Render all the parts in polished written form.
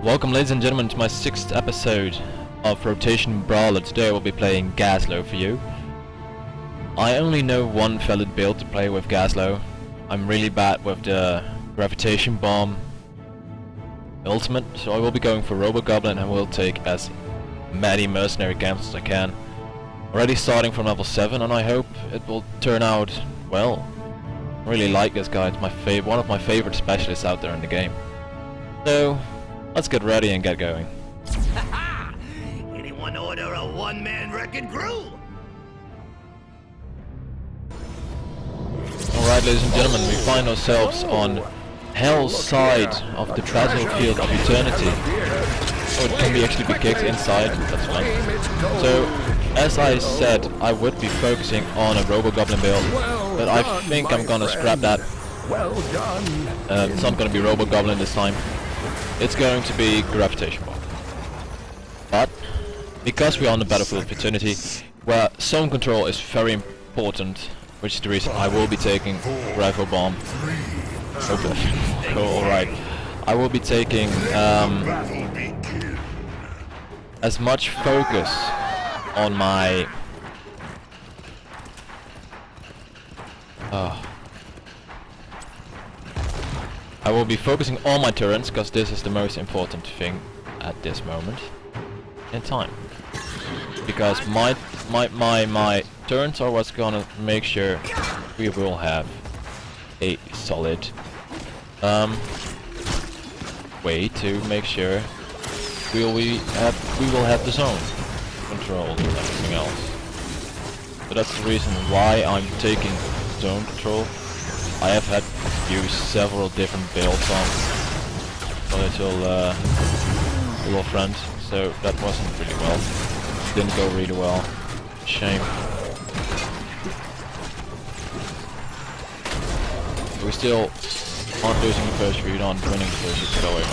Welcome ladies and gentlemen to my 6th episode of Rotation Brawler. Today I will be playing Gazlowe for you. I only know one valid build to play with Gazlowe. I'm really bad with the Gravitation Bomb Ultimate, so I will be going for Robo-Goblin and will take as many mercenary camps as I can. Already starting from level 7 and I hope it will turn out well. I really like this guy, it's one of my favorite specialists out there in the game. So let's get ready and get going. Anyone order a one-man wrecking crew? Alright ladies and gentlemen, we find ourselves on Hell's side of the battlefield of eternity. So it can actually be kicked inside, that's fun. So, as I said, I would be focusing on a Robo-Goblin build, but I think I'm gonna scrap that. It's not gonna be Robo-Goblin this time. It's going to be Gravitation Bomb. But, because we are on the battlefield of eternity, where zone control is very important, which is the reason I will be taking Graviton Bomb. Oh, alright. I will be taking as much focus on my I will be focusing on my turrets, because this is the most important thing at this moment in time. Because my turrets are what's gonna make sure we will have a solid way to make sure we will have the zone control and everything else. So that's the reason why I'm taking zone control. I have had to use several different builds on my little friend, so that wasn't really well. Didn't go really well. Shame. We still aren't losing the first feud, aren't winning the first, it's going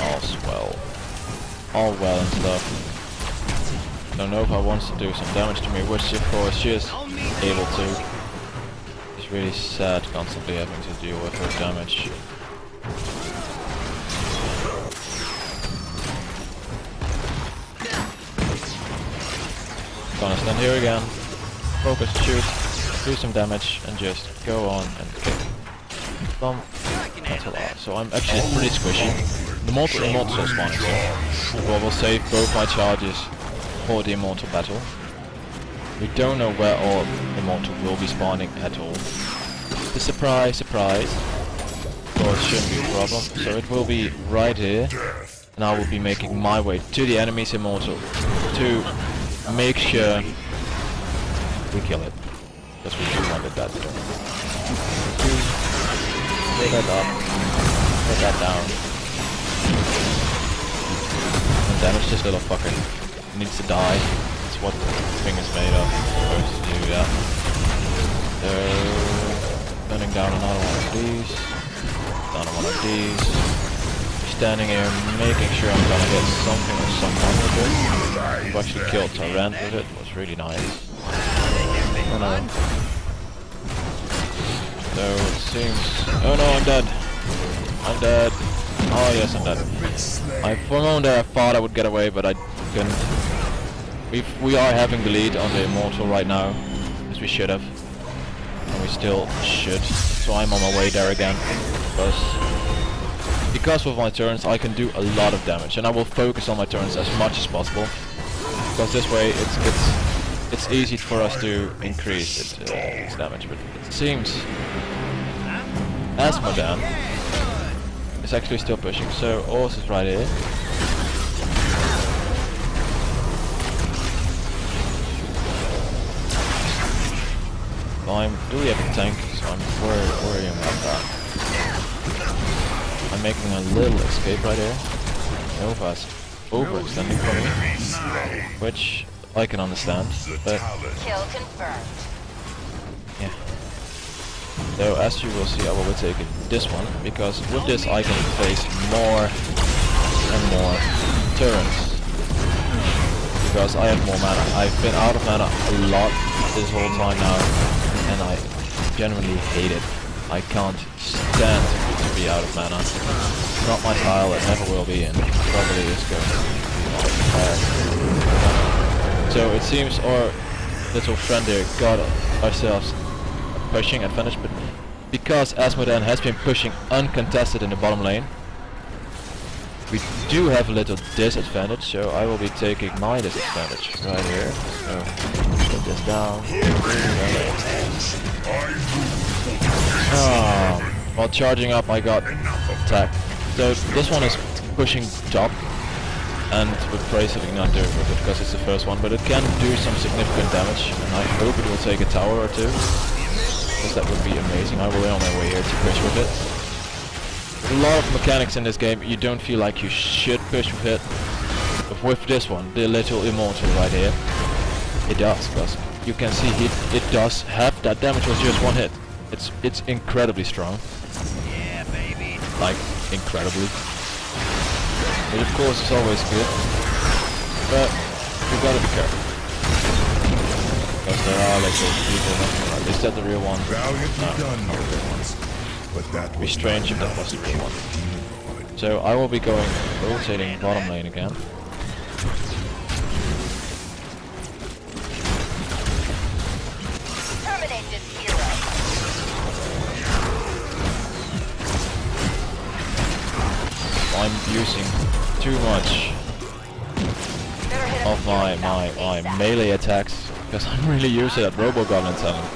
all well and stuff. Don't know if I wants to do some damage to me, which of course she is able to. It's really sad constantly having to deal with her damage. Gonna stand here again, focus, shoot, do some damage, and just go on and kick. That's a lot. So I'm actually pretty squishy. The Immortal is spawning, so I will save both my charges for the Immortal battle. We don't know where all Immortal will be spawning at all. The surprise, surprise. Of course, shouldn't be a problem. So it will be right here, and I will be making my way to the enemy's Immortal to make sure we kill it, because we do want that turn. Get that up, get that down, and damage this little fucker. He needs to die. That's what the thing is made of. Supposed to do that. So, gunning down another one of these, down one of these. Standing here, making sure I'm gonna get something or someone with it. I've actually killed Tyrant with it. It was really nice. Oh no. So it seems... Oh no, I'm dead. I'm dead. Oh yes, I'm dead. For a moment there I thought I would get away, but I couldn't. We are having the lead on the Immortal right now, as we should have. And we still should. So I'm on my way there again. Because with my turns I can do a lot of damage, and I will focus on my turns as much as possible. Because this way it's easy for us to increase its damage, but it seems Asmodan is actually still pushing, so Ors is right here. Do we have a tank? So I'm worrying about that. I'm making a little escape right here. Nova's overextending for me, which I can understand, but kill confirmed. Yeah. So as you will see, I will be taking this one, because with this I can face more and more turns. Because I have more mana. I've been out of mana a lot this whole time now, and I genuinely hate it. I can't stand to be out of mana. Not my style, it never will be, and probably is going to be bad. So it seems our little friend here got ourselves a pushing advantage, but because Asmodan has been pushing uncontested in the bottom lane, we do have a little disadvantage, so I will be taking my disadvantage right here. So put this down. While charging up I got attacked. So this one is pushing top, and with basically not doing with it because it's the first one, but it can do some significant damage, and I hope it will take a tower or two, because that would be amazing. I will be on my way here to push with it. A lot of mechanics in this game, you don't feel like you should push with it. But with this one, the little immortal right here, it does, because you can see it does have that damage with just one hit. It's incredibly strong. Yeah, baby. Like, incredibly. But of course it's always good. But you gotta be careful. Because there are little people, is that the real one? Valiantly done, my friends. But that It'd be was strange if that was the real one. So I will be going rotating bottom lane again. Terminate this hero. I'm using too much of my melee attacks because I'm really used to that Robo-Goblin talent.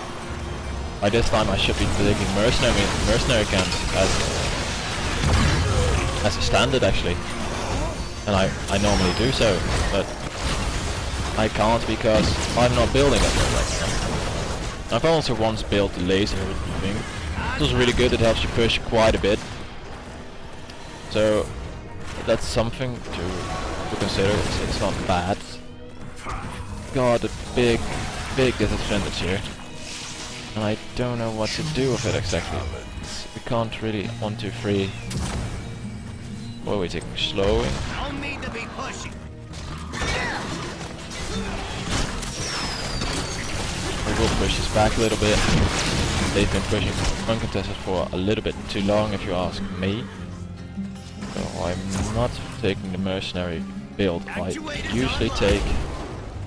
By this time I should be taking mercenary camps as a standard actually, and I normally do so, but I can't because I'm not building it right now. I've also once built the laser thing. It was really good, it helps you push quite a bit. So that's something to consider. It's not bad. Got a big disadvantage here, and I don't know what to do with it exactly. We can't really 1, 2, 3. What are we taking? Slowing. Don't need to be pushing. We will push this back a little bit. They've been pushing uncontested for a little bit too long, if you ask me. So I'm not taking the mercenary build I usually take.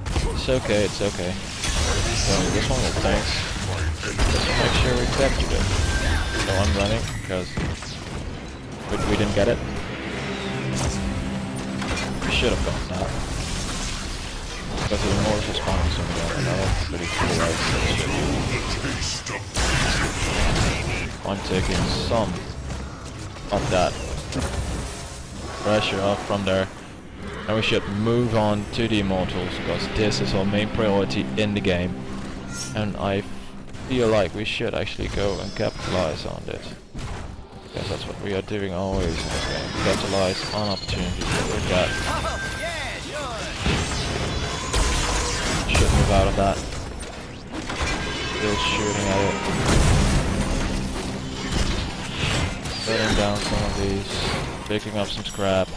It's okay, it's okay. So this one will tanks. Just make sure we capture it. So I'm running because we didn't get it. We should have gotten that. Because the Immortals are spawning somewhere, and that's pretty cool, right? I'm taking some of that pressure off from there, and we should move on to the Immortals, because this is our main priority in the game, and I feel like we should actually go and capitalize on this, because that's what we are doing always in this game. Capitalize on opportunities that we got. Should move out of that. Still shooting at it. Setting down some of these. Picking up some scrap.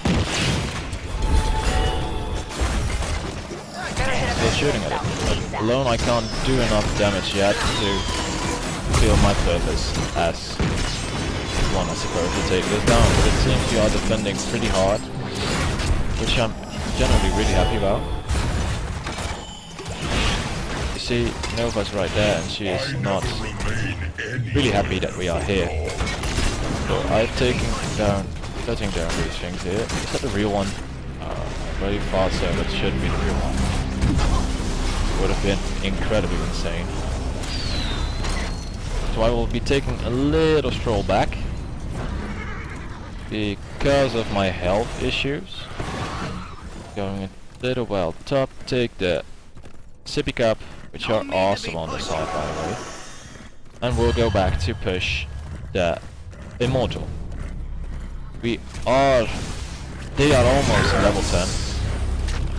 Still shooting at it. But alone I can't do enough damage yet to fulfill my purpose as one is supposed to take this down. But it seems we are defending pretty hard, which I'm generally really happy about. You see, Nova's right there and she is not really happy that we are here. So I've taken down, cutting down these things here. Is that the real one? Very far so, that should be the real one. Would have been incredibly insane. So I will be taking a little stroll back because of my health issues. Going a little well top, take the sippy cup, which are awesome on the side by the way. And we'll go back to push the Immortal. They are almost level 10,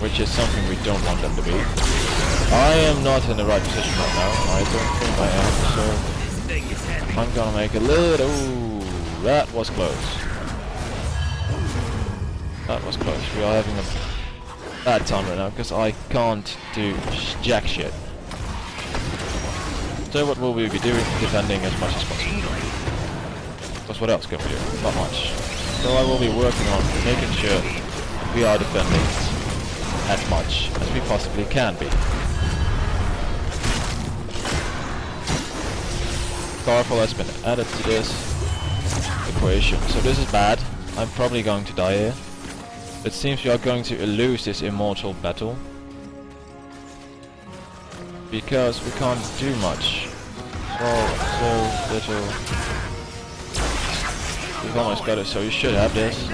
which is something we don't want them to be. I am not in the right position right now, I don't think I am, so I'm gonna make a little... Ooh, that was close. That was close. We are having a bad time right now, because I can't do jack shit. So what will we be doing? Defending as much as possible. Because what else can we do? Not much. So I will be working on making sure we are defending as much as we possibly can be. Starfall has been added to this equation. So this is bad. I'm probably going to die here. It seems we are going to lose this immortal battle. Because we can't do much. So little. We've almost got it, so you should have this.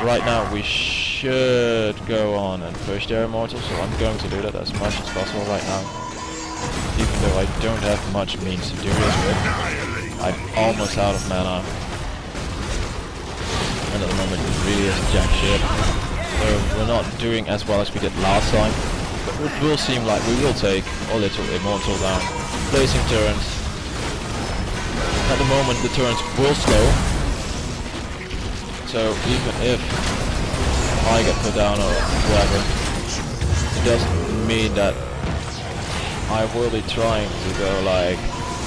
Right now we should go on and push their immortal, so I'm going to do that as much as possible right now. Even though I don't have much means to do this with. I'm almost out of mana. And at the moment it really isn't jack shit. So we're not doing as well as we did last time. But it will seem like we will take a little immortal down. Placing turns. At the moment the turns will slow. So even if I get put down or whatever, it doesn't mean that I will be trying to go like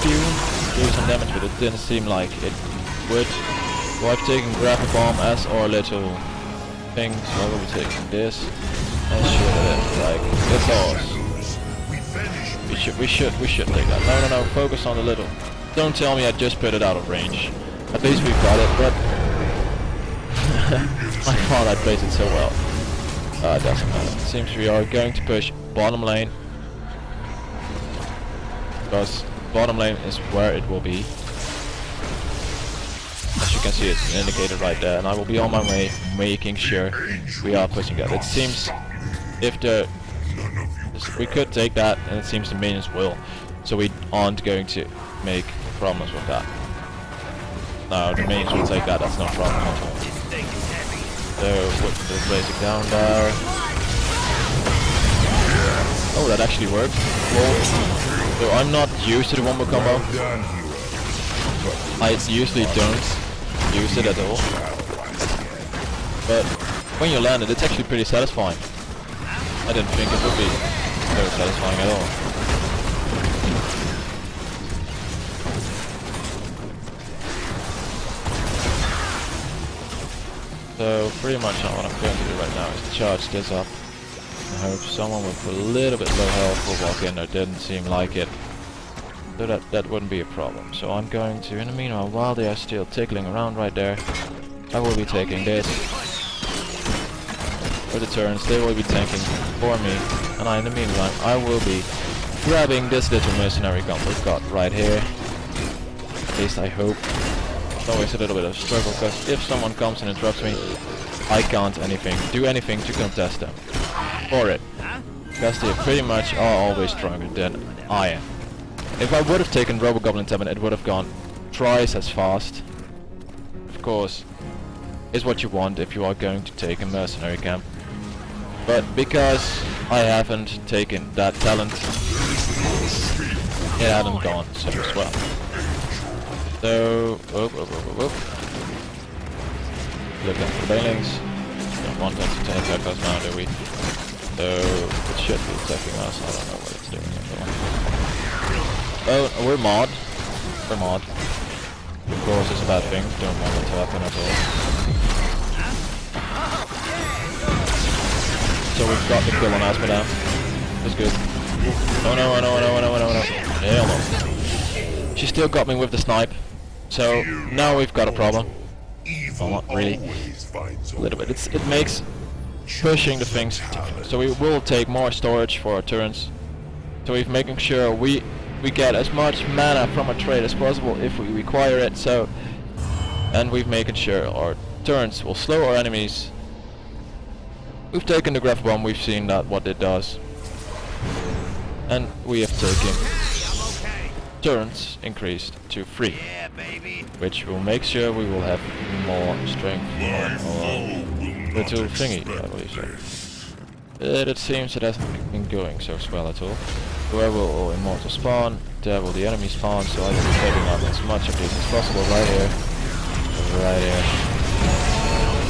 do some damage, but it didn't seem like it would. So I've taken Grapple Bomb as our little thing, so I will be taking this and shoot at it like it's ours. We should take that. No, focus on the little. Don't tell me I just put it out of range. At least we've got it, but I thought I placed it so well. It doesn't matter. It seems we are going to push bottom lane. Because bottom lane is where it will be. As you can see, it's indicated right there, and I will be on my way making sure we are pushing that. It seems if we could take that, and it seems the minions will, so we aren't going to make problems with that. No, the minions will take that. That's no problem at all. So put the basic down there. Oh, that actually worked. Well, so I'm not used to the wombo combo. I usually don't use it at all. But when you land it, it's actually pretty satisfying. I didn't think it would be very satisfying at all. So pretty much what I'm going to do right now is charge this up. I hope someone with a little bit low health will walk in. There didn't seem like it. So that wouldn't be a problem. So I'm going to, in the meanwhile, while they are still tickling around right there, I will be taking this. For the turns, they will be tanking for me. And in the meantime, I will be grabbing this little mercenary gun we've got right here. At least I hope. It's always a little bit of a struggle, because if someone comes and interrupts me, I can't do anything to contest them. For it. Because they pretty much are always stronger than I am. If I would have taken Robo-Goblin 7, it would have gone twice as fast. Of course, is what you want if you are going to take a mercenary camp. But because I haven't taken that talent, it hadn't gone so as well. So, look at the banelings. Don't want them to attack us now, do we? So, it should be attacking us. I don't know what it's doing anymore. Oh, we're mod. We're mod. Of course, it's a bad thing. Don't want it to happen at all. So we've got the kill on Asmodam. That's good. Oh no, oh no, oh no, oh no, oh no, oh no. Hell no. She still got me with the snipe. So now we've got a problem. Well, not really. A little bit. It makes pushing the things tougher. So we will take more storage for our turns. So we're making sure we get as much mana from a trade as possible if we require it. So, and we've making sure our turns will slow our enemies. We've taken the Grapple Bomb, we've seen that what it does. And we have taken turns increased to 3. Which will make sure we will have more strength for our little thingy, I believe so. But it seems it hasn't been going so well at all. Where will all immortal spawn? There will the enemy spawn, so I will be taking out as much of this as possible right here. Right here.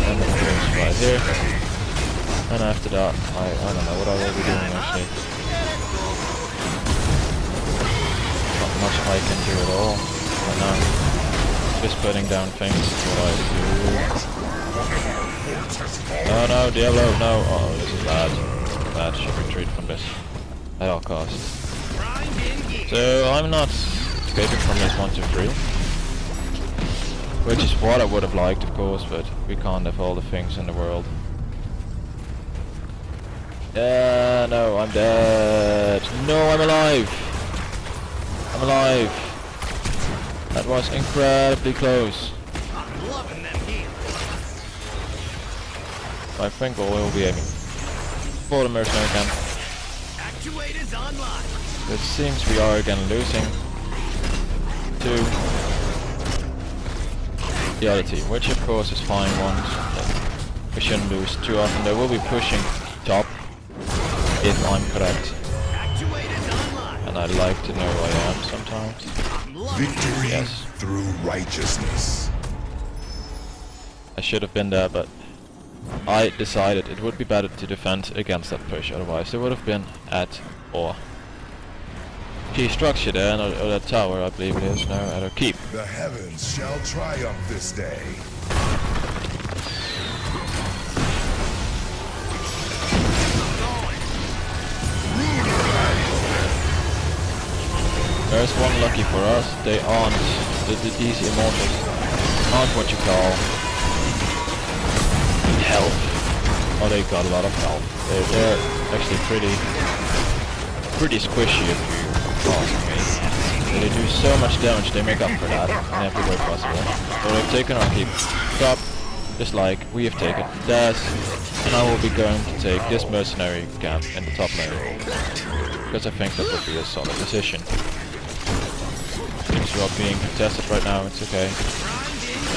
And then right here. And after that, I don't know what I will be doing actually. Not much I can do at all. right now. Just putting down things is what I do. Oh no, Diablo, no. Oh, this is bad. Bad, should retreat from this at all costs. So I'm not escaping from this 1, 2, 3. Which is what I would have liked, of course, but we can't have all the things in the world. Yeah, no, I'm dead. No, I'm alive. I'm alive. That was incredibly close. I'm loving them heels. I think we'll be aiming for the mercenary camp. Actuators online. It seems we are again losing to the other team, which of course is fine once. We shouldn't lose too often. They will be pushing top, if I'm correct. Actuators online. And I like to know I am sometimes. I'm loving Victory Yes. through righteousness. I should have been there, but I decided it would be better to defend against that push, otherwise there would have been at or key structure there, or that tower I believe it is, no, at a keep. The heavens shall triumph this day. There's one lucky for us, they aren't, these immortals aren't what you call health. Oh, they got a lot of health. They're actually pretty squishy if you ask me. They do so much damage, they make up for that in every way possible. So they've taken our keep top, just like we have taken theirs, and I will be going to take this mercenary camp in the top lane, because I think that would be a solid decision. Things are being contested right now, it's okay.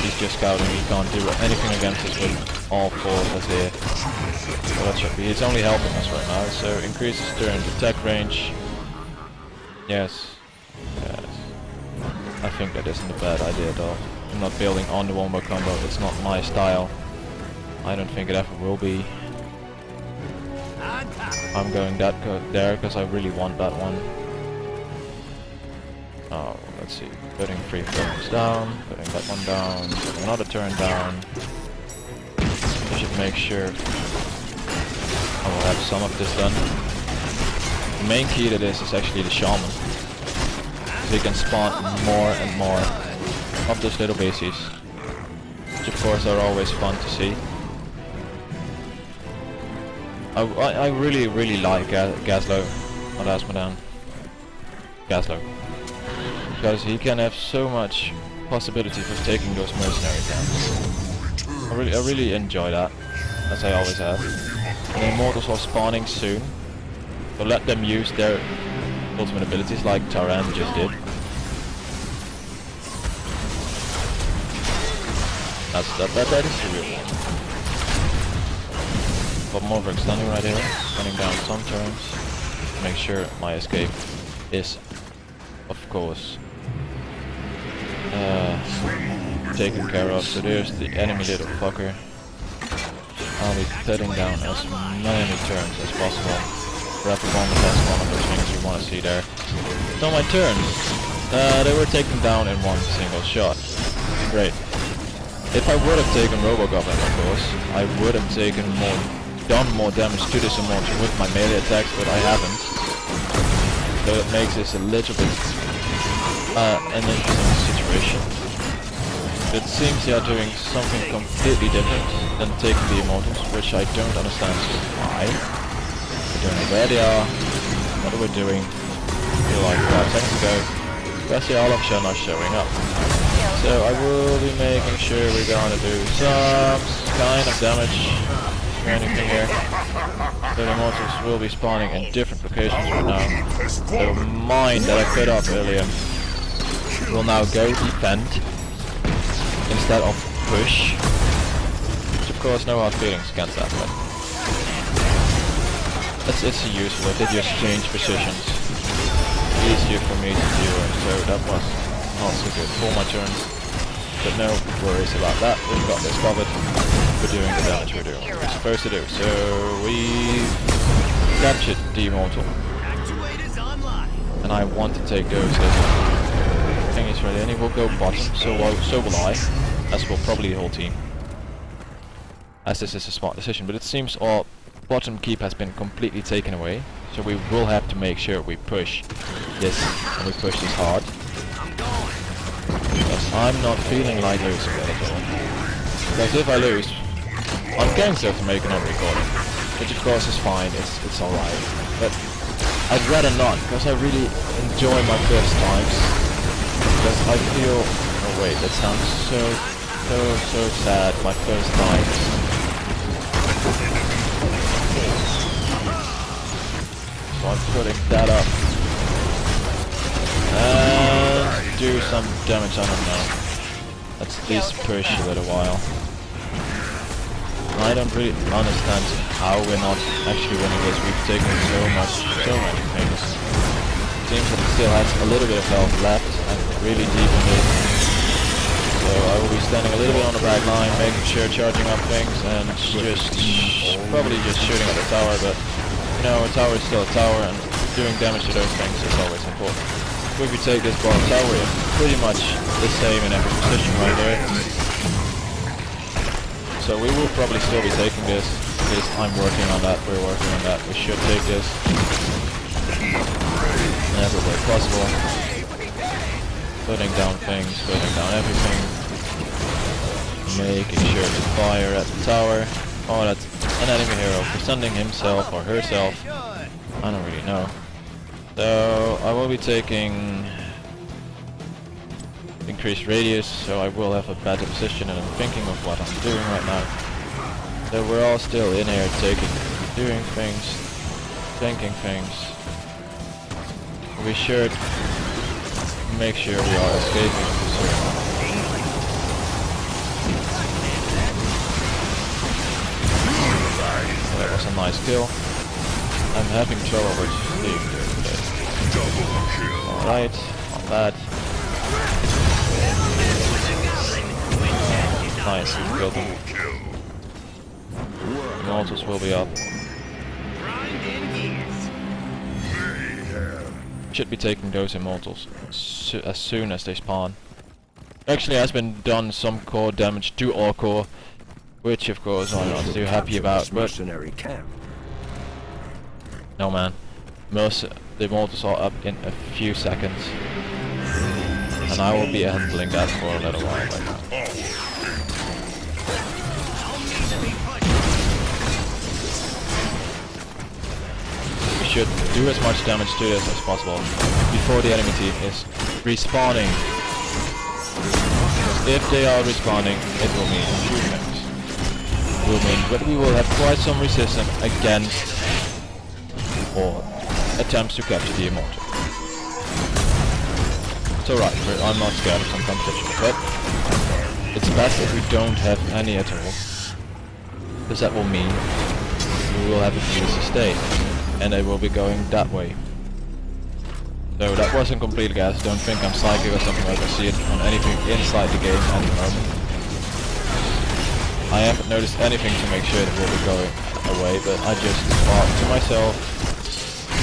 He's just scouting, he can't do anything against us with all 4 of us here. So that should be, he's only helping us right now, so increases turn attack range. Yes. Yes. I think that isn't a bad idea at all. I'm not building on the wombo combo, it's not my style. I don't think it ever will be. on top. I'm going there because I really want that one. Oh, let's see. Putting 3 turns down, putting that one down, putting another turn down. I should make sure I will have some of this done. The main key to this is actually the shaman. So you can spawn more and more of those little bases, which of course are always fun to see. I really like Gazlowe on Asmodan. Gazlowe. Because he can have so much possibility for taking those mercenary camps. I really enjoy that, as I always have. And the immortals are spawning soon, so let them use their ultimate abilities like Taran just did. That is the real one. Got more of extending right here, running down some turns. Make sure my escape is, of course, taken care of. So there's the enemy little fucker. I'll be putting down as many turns as possible. Grab the bomb, that's one of those things you want to see there. So my turns, they were taken down in one single shot. Great. If I would have taken Robogoblin, of course, I would have done more damage to this immortal with my melee attacks, but I haven't. So it makes this a little bit an interesting situation. It seems they are doing something completely different than taking the immortals, which I don't understand why. I don't know where they are, what they were doing like 5 seconds ago, because they all of a sudden are showing up. So I will be making sure we're gonna do some kind of damage or anything here. The immortals will be spawning in different locations right now. The mine that I put up earlier will now go defend instead of push. Which of course no hard feelings against that, but it's useful if they just change positions. Easier for me to do, so that was not so good for my turns. But no worries about that, we've got this covered. We're doing the damage we're doing what we're supposed to do. So we captured the immortal. Actuators online. And I want to take those this one. everything is ready, and he will go bottom, so will I, as will probably the whole team. As this is a smart decision, but it seems our bottom keep has been completely taken away, so we will have to make sure we push this, and we push this hard. Because I'm not feeling like losing that at all. Because if I lose, I'm going to have to make another recording, which of course is fine, it's alright. But I'd rather not, because I really enjoy my first times. Because I feel... Oh wait, that sounds so sad, my first times. So I'm putting that up. And do some damage, I don't know. Let's at least push a little while. I don't really understand how we're not actually winning this. We've taken so many things. It seems that it still has a little bit of health left and really deep in it. So I will be standing a little bit on the back line, making sure charging up things and probably just shooting at the tower, but you know, a tower is still a tower and doing damage to those things is always important. If we take this bottom tower, we're pretty much the same in every position right there. So we will probably still be taking this. At least I'm working on that, we're working on that. We should take this in every way possible. Putting down things, putting down everything. Making sure to fire at the tower. Oh, that's an enemy hero presenting himself or herself. I don't really know. So I will be taking increased radius, so I will have a better position, and I'm thinking of what I'm doing right now. So we're all still in here doing things, thinking things. We should make sure we are escaping this room. So that was a nice kill. I'm having trouble with Steve today. Alright, not bad. Nice, we killed him. Immortals will be up. Should be taking those immortals as soon as they spawn. Actually has been done some core damage to our core, which of course I'm not too happy about, but no man. The immortals are up in a few seconds. And I will be handling that for a little while right now. We should do as much damage to this as possible before the enemy team is respawning. If they are respawning, it will mean a few things. It will mean that we will have quite some resistance against or attempts to capture the immortal. It's alright, I'm not scared of some competition, but it's best if we don't have any at all, because that will mean we will have a few sustain, and they will be going that way. So that wasn't complete gas, don't think I'm psychic or something. I can see it on anything inside the game at the moment. I haven't noticed anything to make sure that we'll be going away, but I just thought to myself,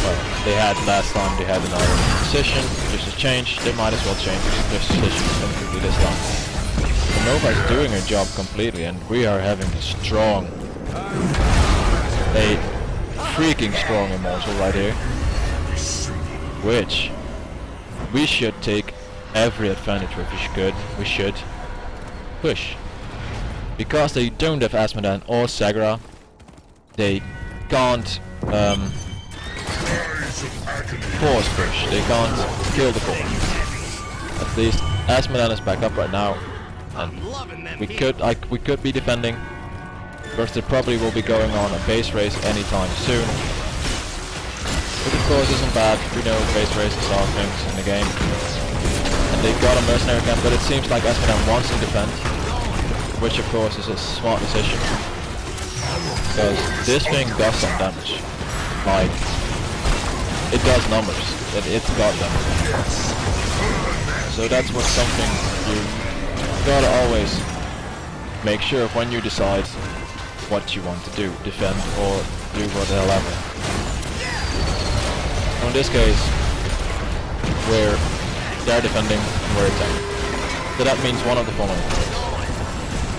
well, they had last time, they had another position, just a change, they might as well change their position completely this time. The Nova's doing her job completely, and we are having a freaking strong immortal right here, which we should take every advantage with. We should push. Because they don't have Asmodan or Sagra, they can't force push, they can't kill the core. At least Asmodan is back up right now, and we could be defending, because there probably will be going on a base race anytime soon. Which of course isn't bad, we know base races are things in the game. And they got a mercenary camp, but it seems like Asmodan wants to defend, which of course is a smart decision. Because this thing does some damage. Like, it does numbers, but it's got them. So that's what something you gotta always make sure of when you decide what you want to do, defend or do whatever. In this case, we're they're defending, and we're attacking. So that means one of the following things.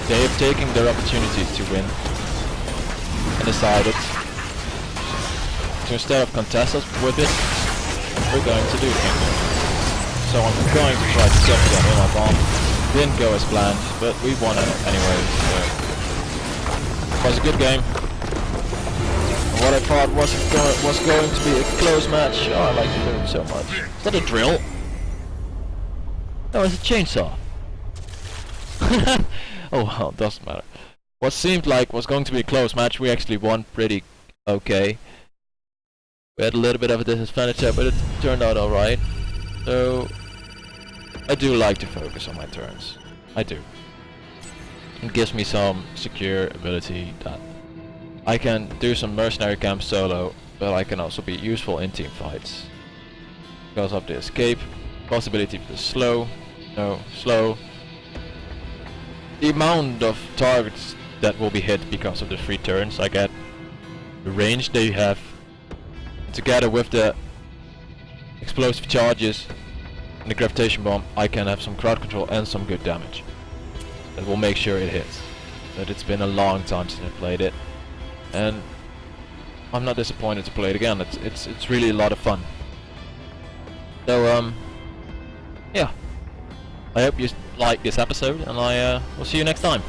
They have taken their opportunity to win and decided to, instead of contest us with it, we're going to do something. So I'm going to try to stop them in our bomb. Didn't go as planned, but we won it anyway. So it was a good game. And what I thought was going to be a close match. Oh, I like the film so much. Is that a drill? No, it's a chainsaw. Oh well, it doesn't matter. What seemed like was going to be a close match, we actually won pretty okay. We had a little bit of a disadvantage there, but it turned out alright. So I do like to focus on my turns. I do. It gives me some secure ability that I can do some mercenary camps solo, but I can also be useful in team fights. Because of the escape, possibility for slow, slow. The amount of targets that will be hit because of the 3 turns I get, the range they have, together with the explosive charges and the gravitation bomb, I can have some crowd control and some good damage. That will make sure it hits. But it's been a long time since I played it, and I'm not disappointed to play it again. It's really a lot of fun. So yeah, I hope you like this episode, and I will see you next time.